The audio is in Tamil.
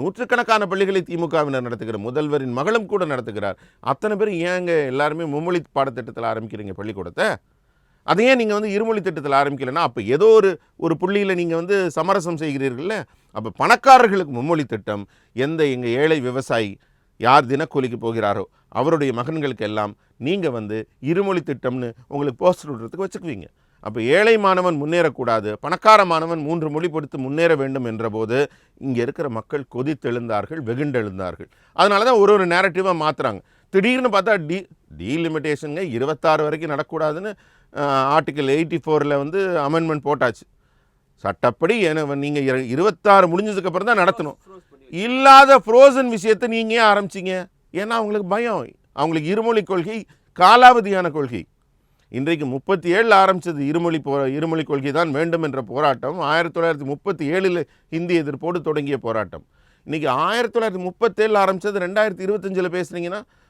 நூற்றுக்கணக்கான பள்ளிகளை திமுகவினர் நடத்துகிறார், முதல்வரின் மகளும் கூட நடத்துகிறார். அத்தனை பேர் ஏங்க எல்லாருமே மும்மொழி பாடத்திட்டத்தில் ஆரம்பிக்கிறீங்க பள்ளிக்கூடத்தை? அதையே நீங்கள் வந்து இருமொழி திட்டத்தில் ஆரம்பிக்கலைன்னா அப்போ ஏதோ ஒரு புள்ளியில் நீங்கள் வந்து சமரசம் செய்கிறீர்கள்ல. அப்போ பணக்காரர்களுக்கு மும்மொழி திட்டம், எங்கள் ஏழை விவசாயி யார் தினக்கூலிக்கு போகிறாரோ அவருடைய மகன்களுக்கு எல்லாம் நீங்கள் வந்து இருமொழி திட்டம்னு உங்களுக்கு போஸ்டர் விடுறதுக்கு வச்சுக்குவீங்க. அப்போ ஏழை மாணவன் முன்னேறக்கூடாது, பணக்கார மாணவன் 3 மொழி படித்து முன்னேற வேண்டும் என்றபோது இங்கே இருக்கிற மக்கள் கொதித்தெழுந்தார்கள், வெகுண்டெழுந்தார்கள். அதனால தான் ஒரு நேரட்டிவாக மாற்றுறாங்க. திடீர்னு பார்த்தா டீலிமிட்டேஷனுங்க 26 வரைக்கும் நடக்கூடாதுன்னு ஆர்டிக்கல் 84 வந்து அமெண்ட்மெண்ட் போட்டாச்சு. சட்டப்படி நீங்கள் 26 முடிஞ்சதுக்கப்புறம் தான் நடத்தணும். இல்லாத ஃப்ரோசன் விஷயத்தை நீங்கள் ஏன் ஆரம்பிச்சிங்க? ஏன்னா அவங்களுக்கு பயம், அவங்களுக்கு இருமொழி கொள்கை காலாவதியான கொள்கை. இன்றைக்கு 37 ஆரம்பித்தது இருமொழி கொள்கை தான் வேண்டும் என்ற போராட்டம் 1937 ஹிந்தி எதிர்ப்போடு தொடங்கிய போராட்டம். இன்றைக்கி 1937 ஆரம்பித்தது 2025 பேசுனீங்கன்னா